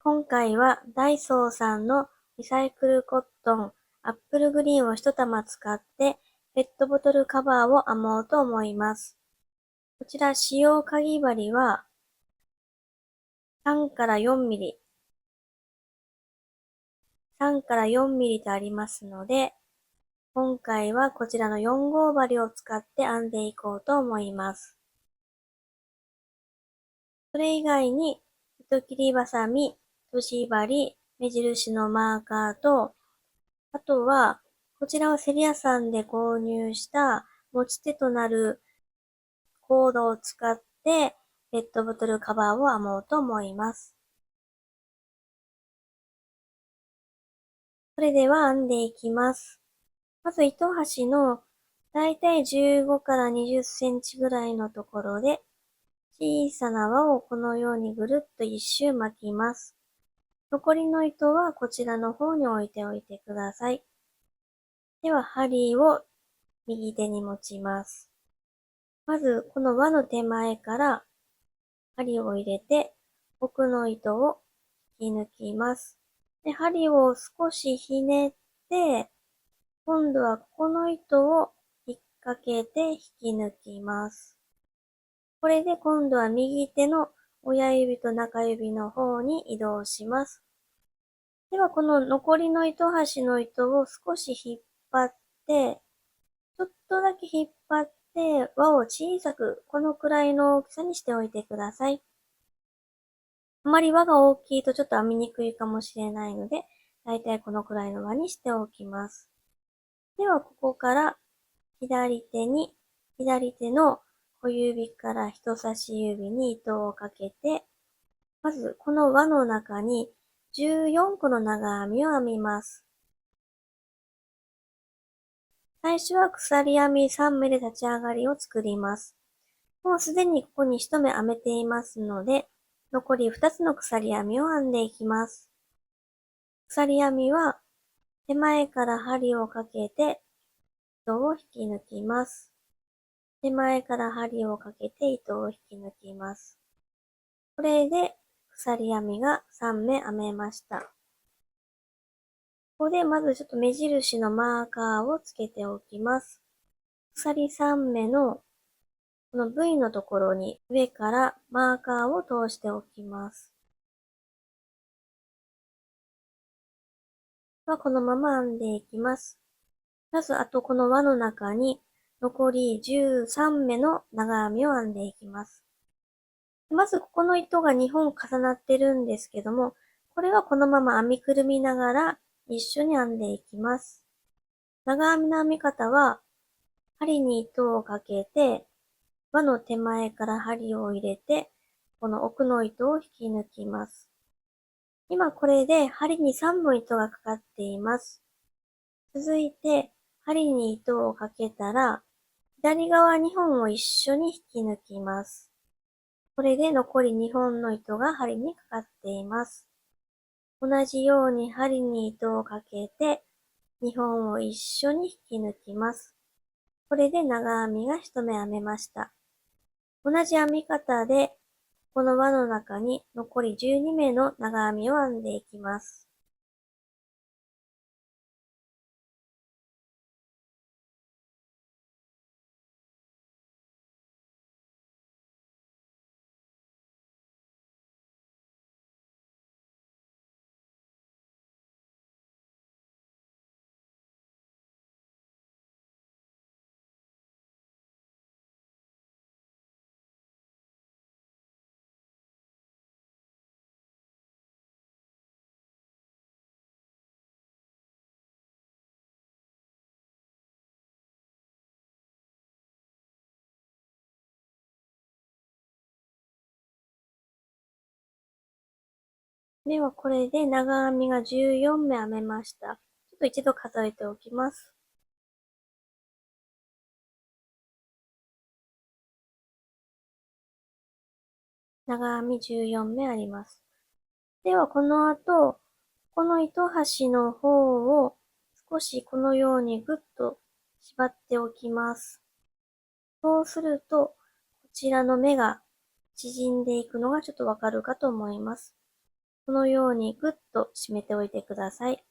今回はダイソーさんのリサイクルコットンアップルグリーンを一玉使ってペットボトルカバーを編もうと思います。こちら使用かぎ針は3から4ミリ、3から4ミリとありますので、今回はこちらの4号針を使って編んでいこうと思います。それ以外に糸切りばさみ、とじ針、目印のマーカーと、あとは、こちらはセリアさんで購入した持ち手となるコードを使ってペットボトルカバーを編もうと思います。それでは編んでいきます。まず糸端のだいたい15から20センチぐらいのところで小さな輪をこのようにぐるっと一周巻きます。残りの糸はこちらの方に置いておいてください。では針を右手に持ちます。まずこの輪の手前から針を入れて奥の糸を引き抜きます。で、針を少しひねって、今度はここの糸を引っ掛けて引き抜きます。これで今度は右手の親指と中指の方に移動します。ではこの残りの糸端の糸を少し引っ張って、ちょっとだけ引っ張って輪を小さくこのくらいの大きさにしておいてください。あまり輪が大きいとちょっと編みにくいかもしれないので、だいたいこのくらいの輪にしておきます。ではここから左手の小指から人差し指に糸をかけて、まずこの輪の中に14個の長編みを編みます。最初は鎖編み3目で立ち上がりを作ります。もうすでにここに1目編めていますので、残り2つの鎖編みを編んでいきます。鎖編みは手前から針をかけて糸を引き抜きます。手前から針をかけて糸を引き抜きます。これで鎖編みが3目編めました。ここでまずちょっと目印のマーカーをつけておきます。鎖3目のこの V のところに上からマーカーを通しておきます。このまま編んでいきます。まず、あとこの輪の中に残り13目の長編みを編んでいきます。まず、ここの糸が2本重なってるんですけども、これはこのまま編みくるみながら一緒に編んでいきます。長編みの編み方は、針に糸をかけて、輪の手前から針を入れて、この奥の糸を引き抜きます。今これで針に3本糸がかかっています。続いて、針に糸をかけたら、左側2本を一緒に引き抜きます。これで残り2本の糸が針にかかっています。同じように針に糸をかけて、2本を一緒に引き抜きます。これで長編みが1目編めました。同じ編み方で、この輪の中に残り12目の長編みを編んでいきます。ではこれで長編みが14目編めました。ちょっと一度数えておきます。長編み14目あります。ではこの後、この糸端の方を少しこのようにぐっと縛っておきます。そうすると、こちらの目が縮んでいくのがちょっとわかるかと思います。このようにぐっと締めておいてください。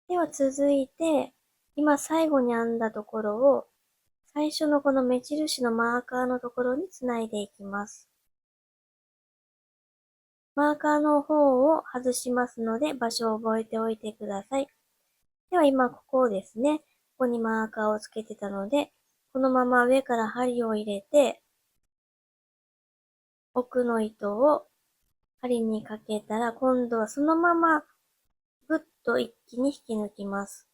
では続いて、今最後に編んだところを、最初のこの目印のマーカーのところにつないでいきます。マーカーの方を外しますので、場所を覚えておいてください。では今ここをですね、ここにマーカーをつけてたので、このまま上から針を入れて、奥の糸を針にかけたら、今度はそのままぐっと一気に引き抜きます。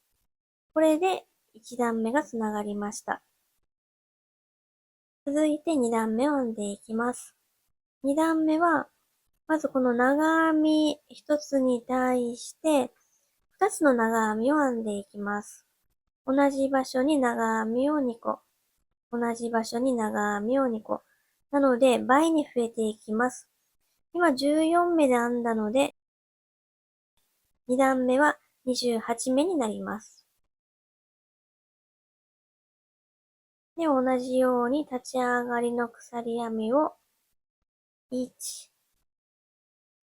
これで1段目がつながりました。続いて2段目を編んでいきます。2段目は、まずこの長編み1つに対して2つの長編みを編んでいきます。同じ場所に長編みを2個。同じ場所に長編みを2個。なので倍に増えていきます。今14目で編んだので、2段目は28目になります。で、同じように立ち上がりの鎖編みを1、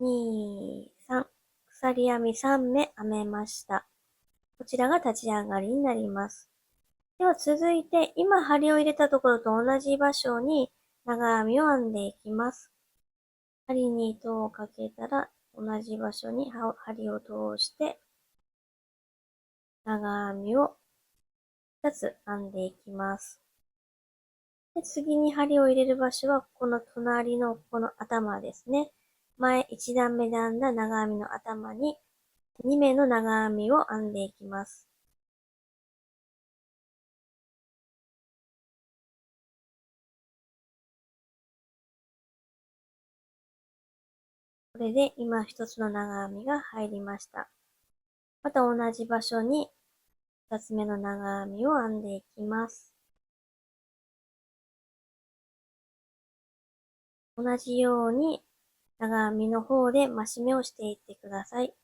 2、3、鎖編み3目編めました。こちらが立ち上がりになります。では続いて、今針を入れたところと同じ場所に長編みを編んでいきます。針に糸をかけたら、同じ場所に針を通して、長編みを2つ編んでいきます。で、次に針を入れる場所は、この隣のこの頭ですね。前1段目で編んだ長編みの頭に、2目の長編みを編んでいきます。これで今1つの長編みが入りました。また同じ場所に2つ目の長編みを編んでいきます。同じように長編みの方で増し目をしていってください。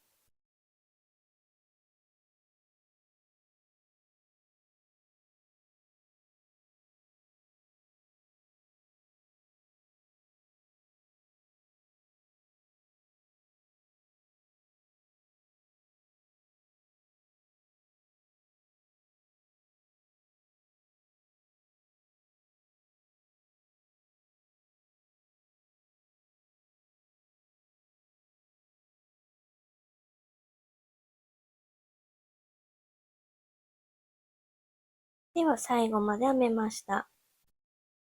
では最後まで編めました。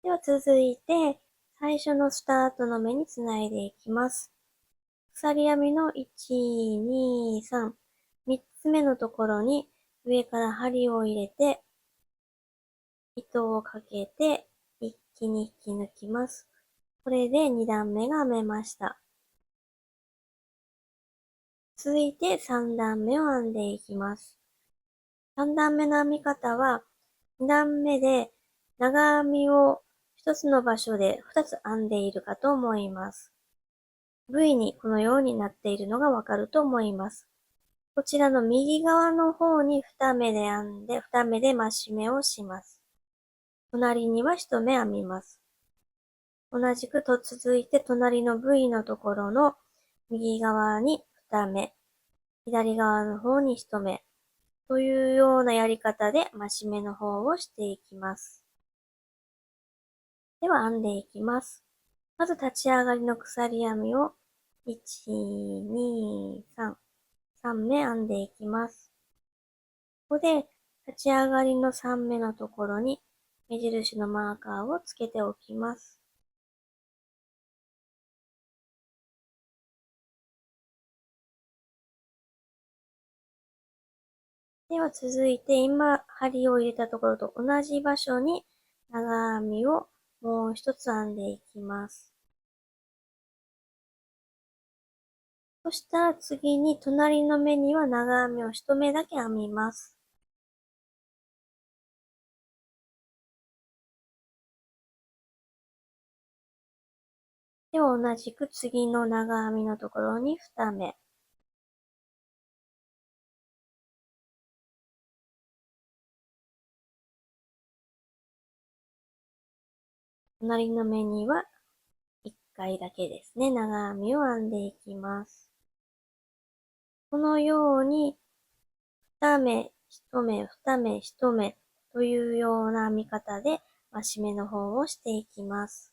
では続いて、最初のスタートの目につないでいきます。鎖編みの1、2、3、3つ目のところに上から針を入れて、糸をかけて一気に引き抜きます。これで2段目が編めました。続いて3段目を編んでいきます。3段目の編み方は、2段目で長編みを1つの場所で2つ編んでいるかと思います。V にこのようになっているのがわかると思います。こちらの右側の方に2目で編んで、2目で増し目をします。隣には1目編みます。同じくと続いて隣の V のところの右側に2目、左側の方に1目というようなやり方で増し目の方をしていきます。では編んでいきます。まず立ち上がりの鎖編みを1、2、3、3目編んでいきます。ここで立ち上がりの3目のところに目印のマーカーをつけておきます。では続いて今針を入れたところと同じ場所に長編みをもう一つ編んでいきます。そしたら次に隣の目には長編みを一目だけ編みます。では同じく次の長編みのところに2目。隣の目には1回だけですね、長編みを編んでいきます。このように、2目、1目、2目、1目というような編み方で、増し目の方をしていきます。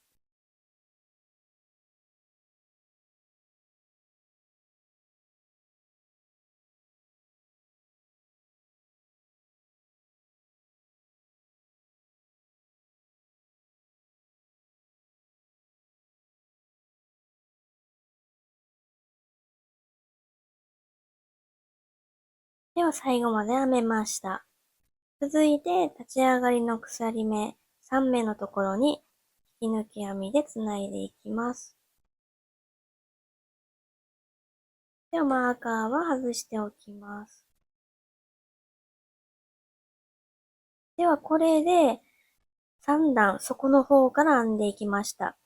では最後まで編めました。続いて、立ち上がりの鎖目、3目のところに、引き抜き編みでつないでいきます。では、マーカーは外しておきます。では、これで、3段、底の方から編んでいきました。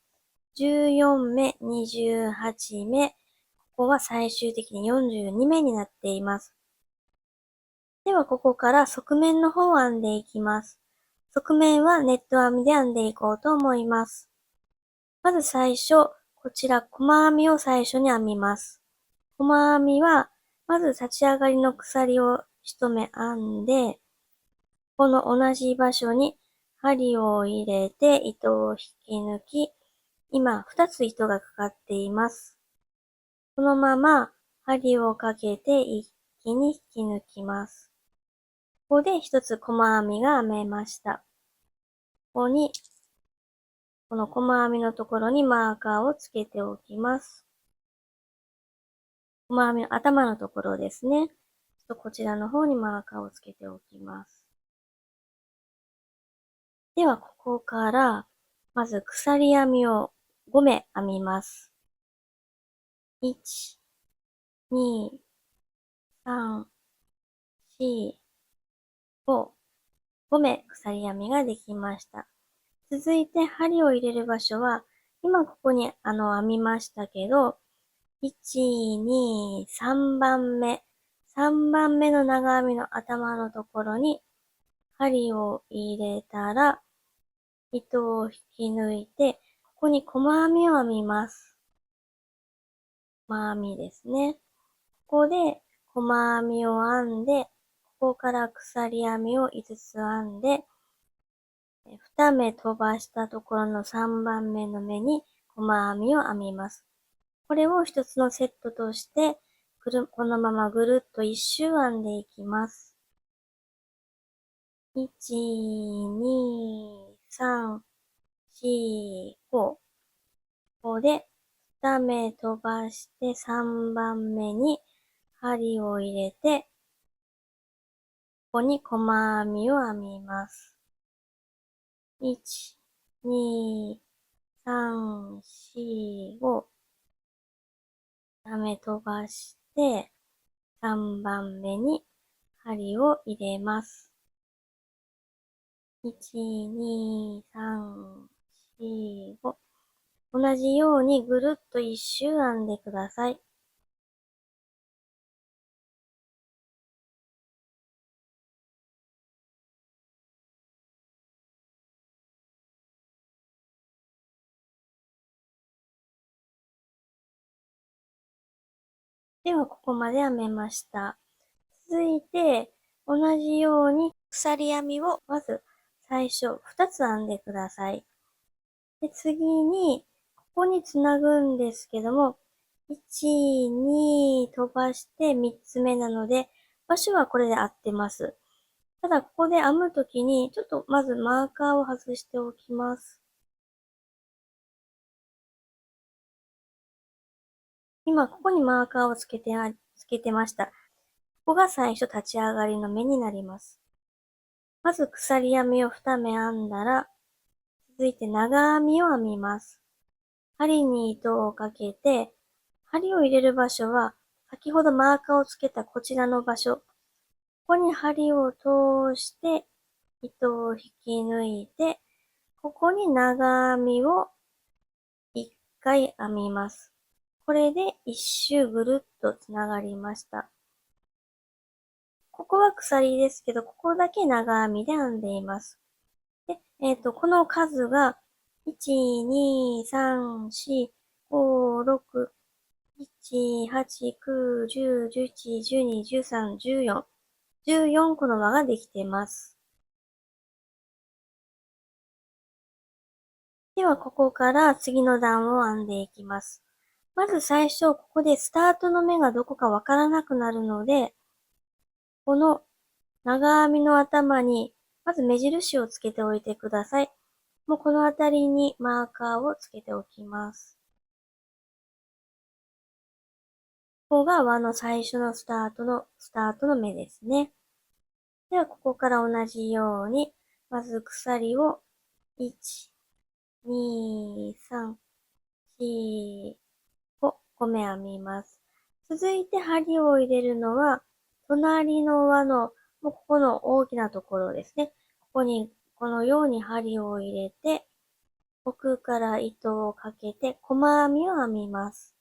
14目、28目、ここは最終的に42目になっています。では、ここから側面の方を編んでいきます。側面はネット編みで編んでいこうと思います。まず最初、こちら細編みを最初に編みます。細編みは、まず立ち上がりの鎖を一目編んで、この同じ場所に針を入れて糸を引き抜き、今2つ糸がかかっています。このまま針をかけて一気に引き抜きます。ここで一つ細編みが編めました。ここに、この細編みのところにマーカーをつけておきます。細編みの頭のところですね。こちらの方にマーカーをつけておきます。では、ここから、まず鎖編みを5目編みます。1、2、3、4、5、5目鎖編みができました。続いて針を入れる場所は、今ここに編みましたけど、1、2、3番目。3番目の長編みの頭のところに針を入れたら、糸を引き抜いて、ここに細編みを編みます。細編みですね。ここで細編みを編んで、ここから鎖編みを5つ編んで、2目飛ばしたところの3番目の目に細編みを編みます。これを一つのセットとして、このままぐるっと一周編んでいきます。1、2、3、4、5。ここで2目飛ばして3番目に針を入れて、ここに細編みを編みます。1、2、3、4、5。2目飛ばして、3番目に針を入れます。1、2、3、4、5。同じようにぐるっと一周編んでください。では、ここまで編めました。続いて、同じように鎖編みをまず最初2つ編んでください。で、次に、ここにつなぐんですけども、1、2飛ばして3つ目なので、場所はこれで合ってます。ただ、ここで編むときに、ちょっとまずマーカーを外しておきます。今、ここにマーカーをつけてました。ここが最初立ち上がりの目になります。まず鎖編みを2目編んだら、続いて長編みを編みます。針に糸をかけて、針を入れる場所は、先ほどマーカーをつけたこちらの場所。ここに針を通して、糸を引き抜いて、ここに長編みを1回編みます。これで一周ぐるっとつながりました。ここは鎖ですけど、ここだけ長編みで編んでいます。で、この数が、1、2、3、4、5、6、7、8、9、10、11、12、13、14。14個の輪ができています。では、ここから次の段を編んでいきます。まず最初、ここでスタートの目がどこかわからなくなるので、この長編みの頭に、まず目印をつけておいてください。もうこの辺りにマーカーをつけておきます。ここが輪の最初のスタートの目ですね。では、ここから同じように、まず鎖を1、2、3、4、5目編みます。続いて針を入れるのは、隣の輪の、もうここの大きなところですね。ここに、このように針を入れて、奥から糸をかけて、細編みを編みます。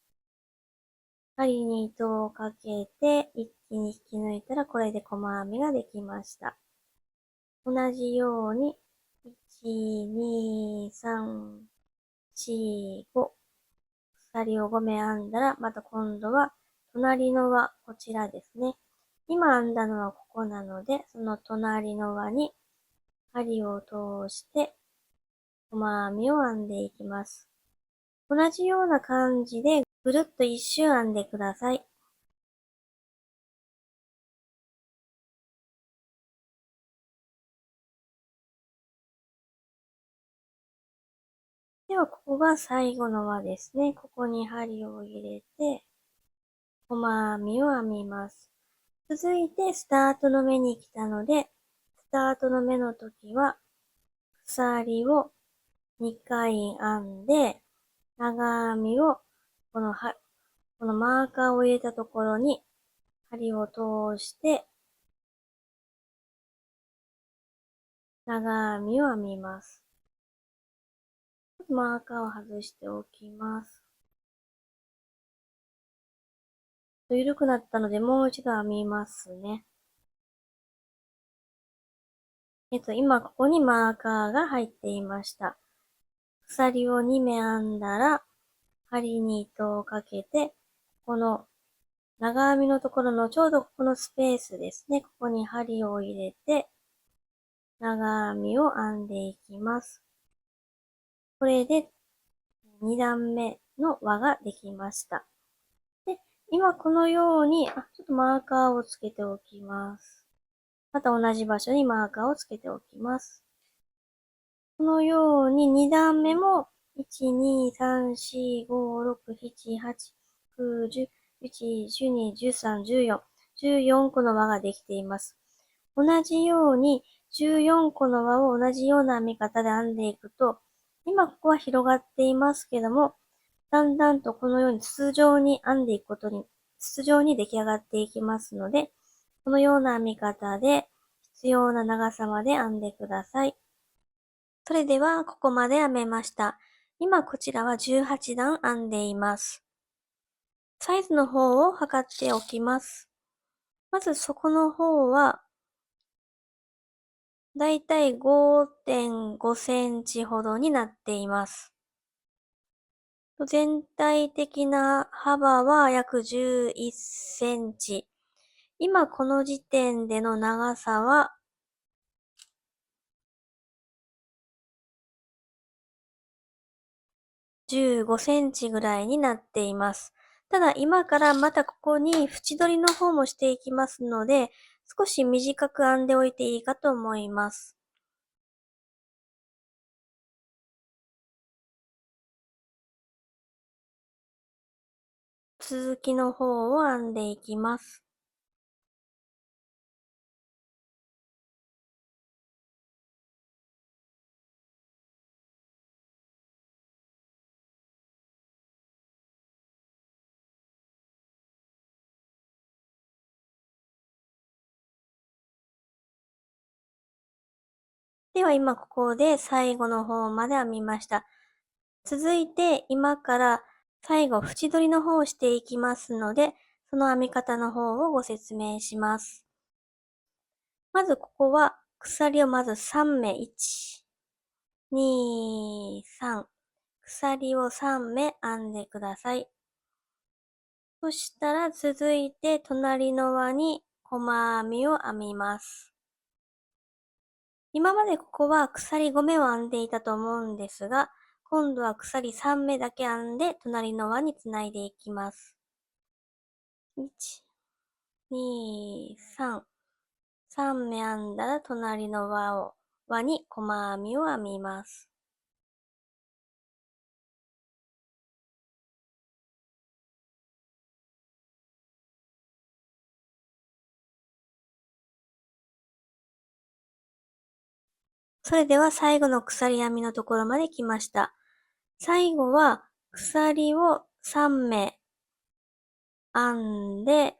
針に糸をかけて、一気に引き抜いたら、これで細編みができました。同じように、1、2、3、4、5。鎖を5目編んだら、また今度は、隣の輪、こちらですね。今編んだのはここなので、その隣の輪に針を通して、細編みを編んでいきます。同じような感じで、ぐるっと一周編んでください。では、ここが最後の輪ですね。ここに針を入れて、細編みを編みます。続いて、スタートの目に来たので、スタートの目の時は、鎖を2回編んで、長編みを、このマーカーを入れたところに針を通して、長編みを編みます。マーカーを外しておきます。緩くなったので、もう一度編みますね。今ここにマーカーが入っていました。鎖を2目編んだら、針に糸をかけて、この長編みのところのちょうどここのスペースですね。ここに針を入れて、長編みを編んでいきます。これで2段目の輪ができました。で、今このように、ちょっとマーカーをつけておきます。また同じ場所にマーカーをつけておきます。このように2段目も、1、2、3、4、5、6、7、8、9、10、11、12、13、14、14個の輪ができています。同じように14個の輪を同じような編み方で編んでいくと、今ここは広がっていますけども、だんだんとこのように筒状に編んでいくことに、筒状に出来上がっていきますので、このような編み方で必要な長さまで編んでください。それではここまで編めました。今こちらは18段編んでいます。サイズの方を測っておきます。まず底の方はだいたい 5.5 センチほどになっています。全体的な幅は約11センチ。今この時点での長さは15センチぐらいになっています。ただ今からまたここに縁取りの方もしていきますので、少し短く編んでおいていいかと思います。続きの方を編んでいきます。では今ここで最後の方まで編みました。続いて今から最後縁取りの方をしていきますので、その編み方の方をご説明します。まずここは鎖をまず3目、1、2、3。鎖を3目編んでください。そしたら続いて隣の輪に細編みを編みます。今までここは鎖5目を編んでいたと思うんですが、今度は鎖3目だけ編んで隣の輪につないでいきます。1、2、3。3目編んだら隣の輪に細編みを編みます。それでは最後の鎖編みのところまで来ました。最後は鎖を3目編んで、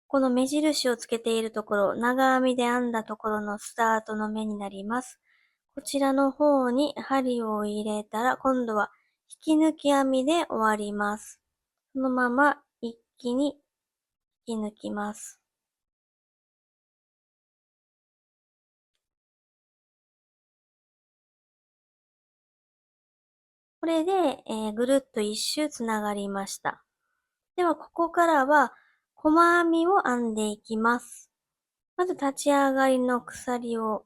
この目印をつけているところ、長編みで編んだところのスタートの目になります。こちらの方に針を入れたら、今度は引き抜き編みで終わります。そのまま一気に引き抜きます。これで、ぐるっと一周つながりました。では、ここからは、細編みを編んでいきます。まず、立ち上がりの鎖を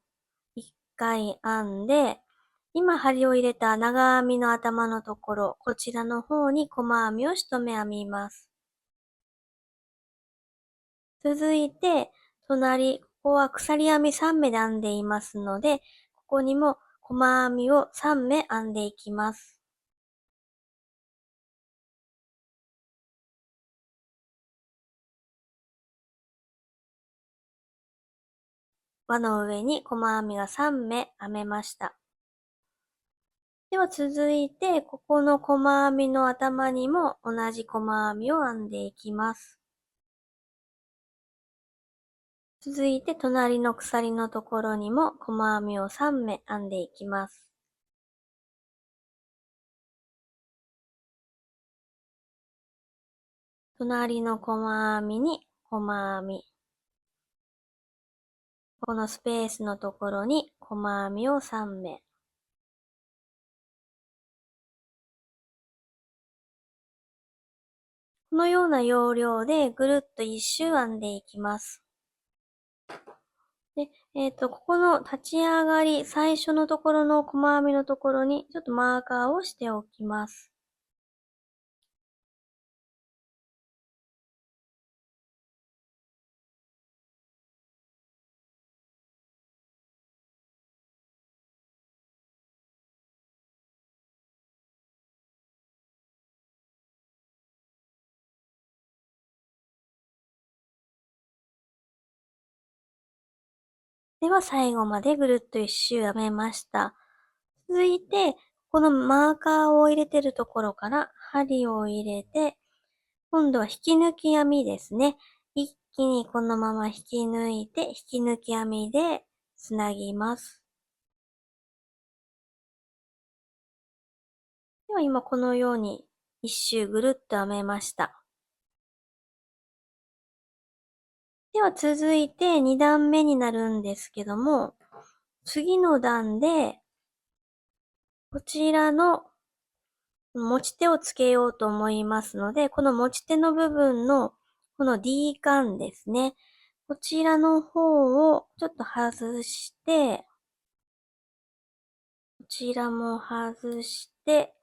一回編んで、今針を入れた長編みの頭のところ、こちらの方に細編みを一目編みます。続いて、隣、ここは鎖編み3目で編んでいますので、ここにも細編みを3目編んでいきます。輪の上に細編みが3目編めました。では続いて、ここの細編みの頭にも同じ細編みを編んでいきます。続いて、隣の鎖のところにも細編みを3目編んでいきます。隣の細編みに細編み。このスペースのところに細編みを3目。このような要領でぐるっと一周編んでいきます。で、ここの立ち上がり、最初のところの細編みのところにちょっとマーカーをしておきます。では最後までぐるっと一周編めました。続いて、このマーカーを入れてるところから針を入れて、今度は引き抜き編みですね。一気にこのまま引き抜いて、引き抜き編みでつなぎます。では今このように一周ぐるっと編めました。では続いて2段目になるんですけども、次の段で、こちらの持ち手をつけようと思いますので、この持ち手の部分のこの D カンですね。こちらの方をちょっと外して、こちらも外して、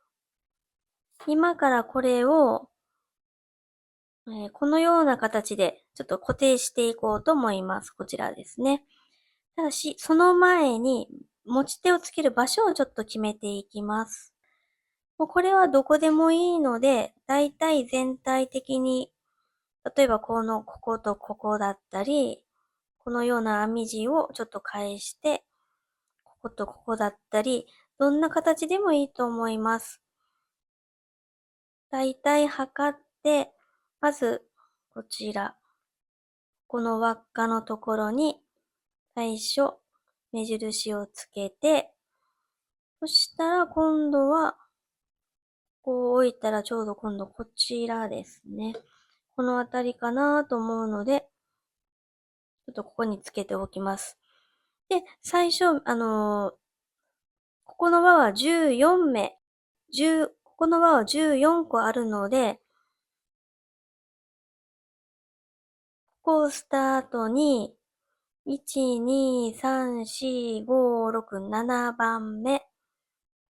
今からこれを、このような形でちょっと固定していこうと思います。こちらですね。ただし、その前に持ち手をつける場所をちょっと決めていきます。もうこれはどこでもいいので、だいたい全体的に、例えばこことここだったり、このような編み地をちょっと返して、こことここだったり、どんな形でもいいと思います。だいたい測って、まず、こちら、この輪っかのところに、最初、目印をつけて、そしたら今度は、こう置いたらちょうど今度こちらですね。このあたりかなと思うので、ちょっとここにつけておきます。で、最初、ここの輪は14目ここの輪は14個あるので、ここをスタートに、1、2、3、4、5、6、7番目。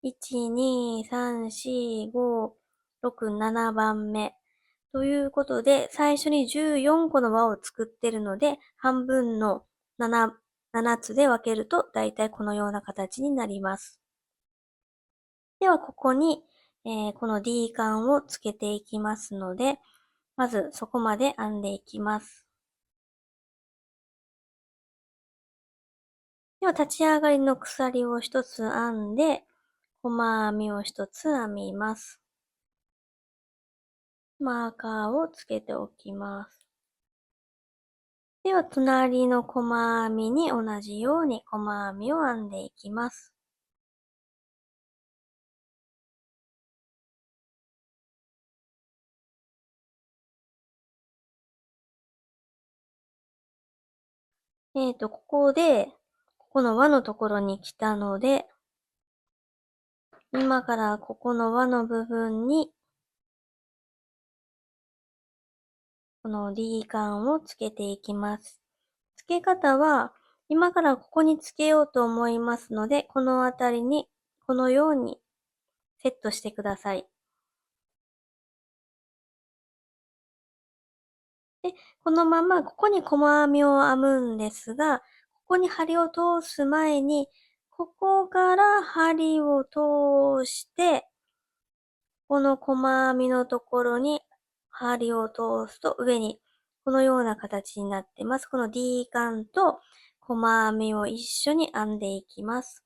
1、2、3、4、5、6、7番目。ということで、最初に14個の輪を作ってるので、半分の7つで分けると、だいたいこのような形になります。では、ここに、この D カをつけていきますので、まずそこまで編んでいきます。では、立ち上がりの鎖を一つ編んで、細編みを一つ編みます。マーカーをつけておきます。では、隣の細編みに同じように細編みを編んでいきます。ここで、ここの輪のところに来たので、今からここの輪の部分に、この D カンをつけていきます。付け方は、今からここにつけようと思いますので、このあたりにこのようにセットしてください。で、このままここに細編みを編むんですが、ここに針を通す前に、ここから針を通して、この細編みのところに針を通すと上にこのような形になってます。この D カンと細編みを一緒に編んでいきます。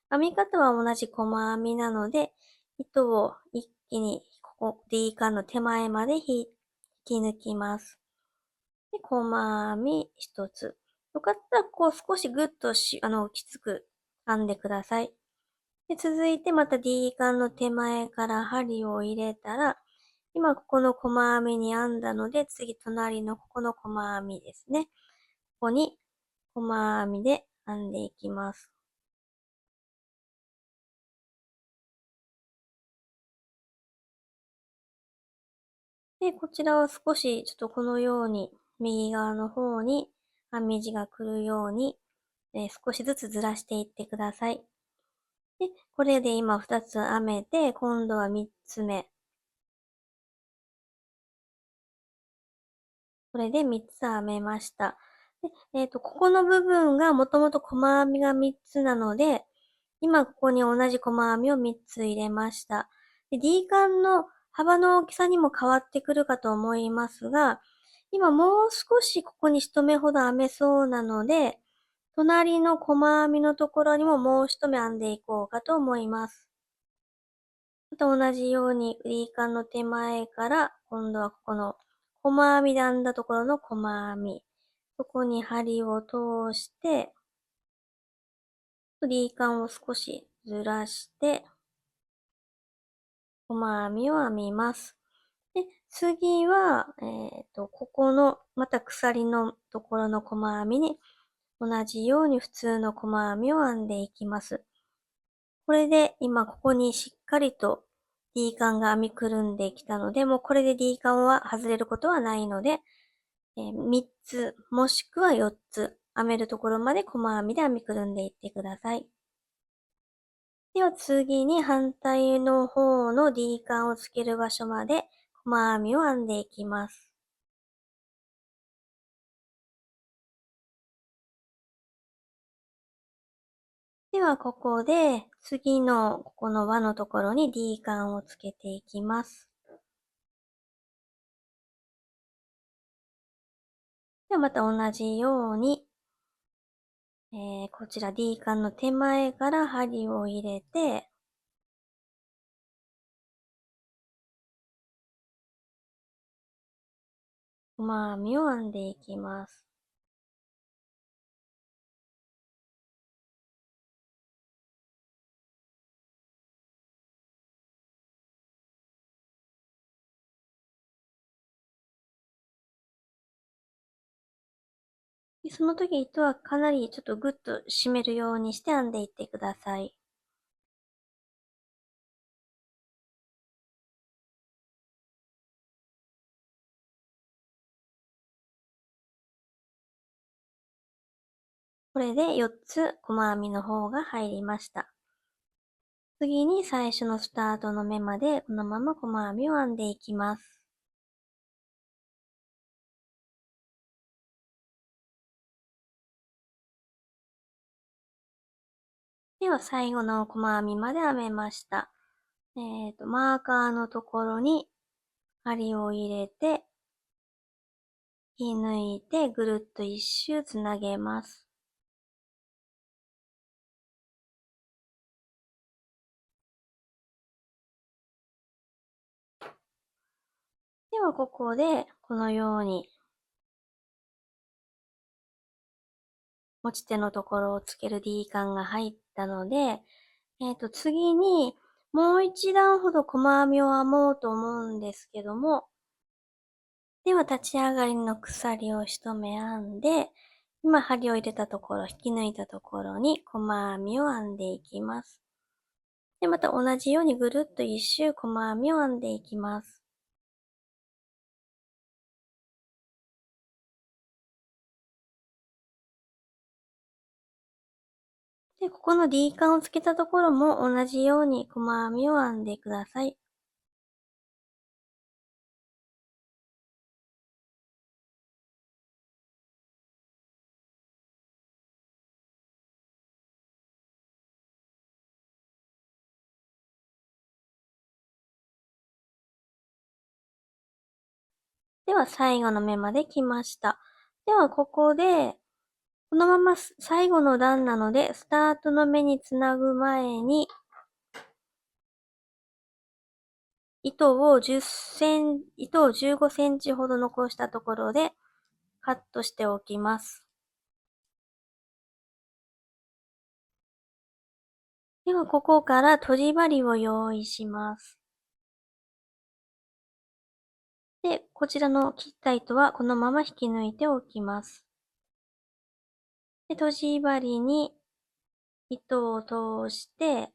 編み方は同じ細編みなので、糸を一気にここ D カンの手前まで引き抜きます。で、細編み一つ。よかったらこう少しグッときつく編んでください。で、続いてまた D カンの手前から針を入れたら、今ここの細編みに編んだので、次隣のここの細編みですね。ここに細編みで編んでいきます。で、こちらは少しちょっとこのように右側の方に編み地が来るように、少しずつずらしていってください。で、これで今2つ編めて、今度は3つ目。これで3つ編めました。で、ここの部分がもともと細編みが3つなので、今ここに同じ細編みを3つ入れました。で、D カンの幅の大きさにも変わってくるかと思いますが、今もう少しここに1目ほど編めそうなので、隣の細編みのところにももう1目編んでいこうかと思います。また同じように D カンの手前から今度はここの細編みで編んだところの細編み。そこに針を通して、D カンを少しずらして、細編みを編みます。で、次は、ここの、また鎖のところの細編みに、同じように普通の細編みを編んでいきます。これで今ここにしっかりと D カンが編みくるんできたので、もうこれで D カンは外れることはないので、3つもしくは4つ編めるところまで細編みで編みくるんでいってください。では次に反対の方の D カンをつける場所まで細編みを編んでいきます。ではここで次のここの輪のところに D カンをつけていきます。ではまた同じように、こちら D カンの手前から針を入れて、細編みを編んでいきます。でその時糸はかなりちょっとグッと締めるようにして編んでいってください。これで4つ細編みの方が入りました。次に最初のスタートの目までこのまま細編みを編んでいきます。では最後の細編みまで編めました。マーカーのところに針を入れて、引き抜いてぐるっと一周つなげます。ではここでこのように持ち手のところをつける D カンが入ったので、次にもう一段ほど細編みを編もうと思うんですけども、では立ち上がりの鎖を一目編んで、今針を入れたところ、引き抜いたところに細編みを編んでいきます。で、また同じようにぐるっと一周細編みを編んでいきます。で、ここの D カンをつけたところも同じように細編みを編んでください。では最後の目まで来ました。ではここで、このまま最後の段なので、スタートの目につなぐ前に、糸を15センチほど残したところでカットしておきます。ではここから閉じ針を用意します。で、こちらの切った糸はこのまま引き抜いておきます。で、閉じ針に糸を通して、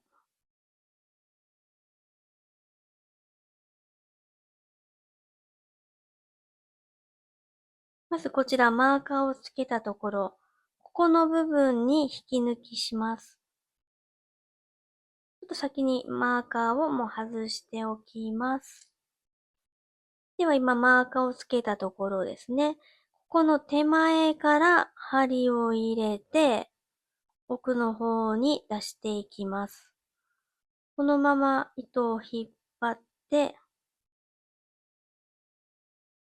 まずこちらマーカーをつけたところ、ここの部分に引き抜きします。ちょっと先にマーカーをもう外しておきます。では今マーカーをつけたところですね。ここの手前から針を入れて、奥の方に出していきます。このまま糸を引っ張って、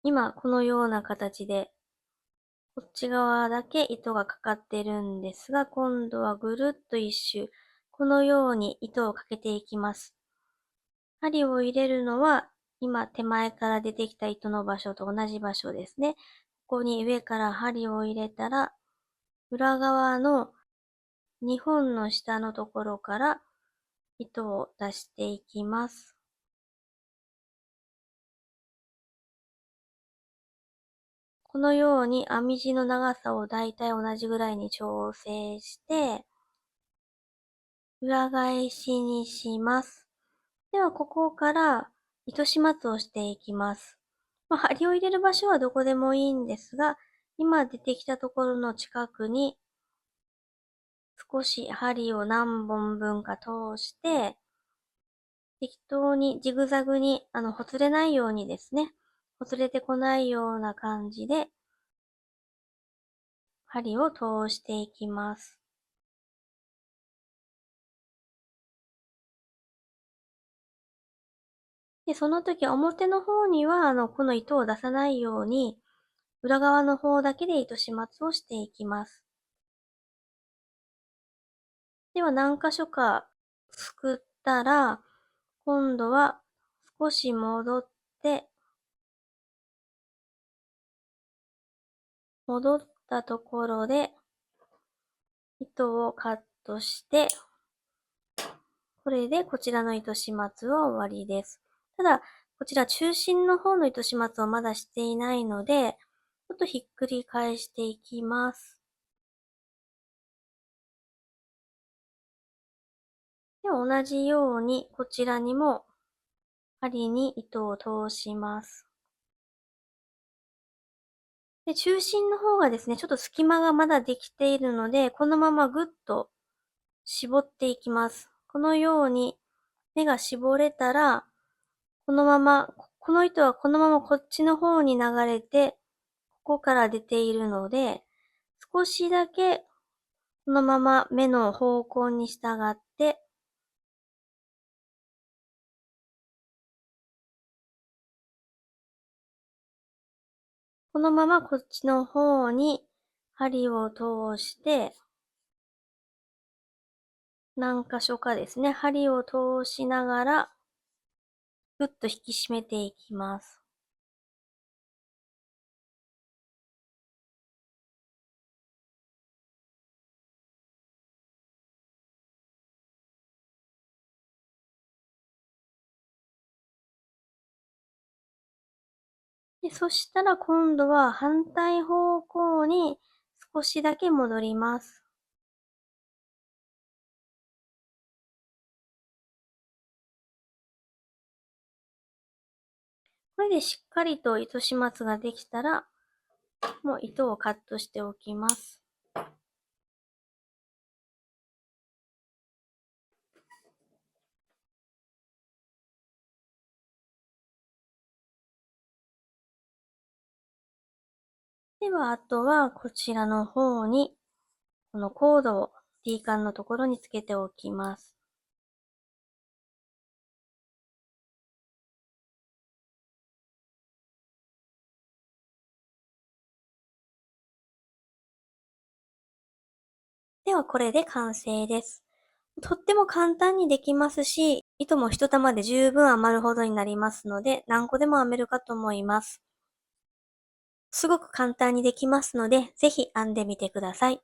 今このような形で、こっち側だけ糸がかかってるんですが、今度はぐるっと一周、このように糸をかけていきます。針を入れるのは、今手前から出てきた糸の場所と同じ場所ですね。ここに上から針を入れたら、裏側の2本の下のところから糸を出していきます。このように編み地の長さをだいたい同じぐらいに調整して、裏返しにします。では、ここから糸始末をしていきます。針を入れる場所はどこでもいいんですが、今出てきたところの近くに少し針を何本分か通して、適当にジグザグに、ほつれないようにですね、ほつれてこないような感じで、針を通していきます。で、その時表の方には、この糸を出さないように、裏側の方だけで糸始末をしていきます。では何箇所かすくったら、今度は少し戻って、戻ったところで糸をカットして、これでこちらの糸始末は終わりです。ただ、こちら中心の方の糸始末をまだしていないので、ちょっとひっくり返していきます。では同じようにこちらにも針に糸を通します。で、中心の方がですね、ちょっと隙間がまだできているので、このままぐっと絞っていきます。このように目が絞れたら、このまま、この糸はこのままこっちの方に流れて、ここから出ているので、少しだけこのまま目の方向に従って、このままこっちの方に針を通して、何箇所かですね、針を通しながら、ぐっと引き締めていきます。で、そしたら今度は反対方向に少しだけ戻ります。これでしっかりと糸始末ができたら、もう糸をカットしておきます。では、あとはこちらの方に、このコードを D カンのところにつけておきます。では、これで完成です。とっても簡単にできますし、糸も一玉で十分余るほどになりますので、何個でも編めるかと思います。すごく簡単にできますので、ぜひ編んでみてください。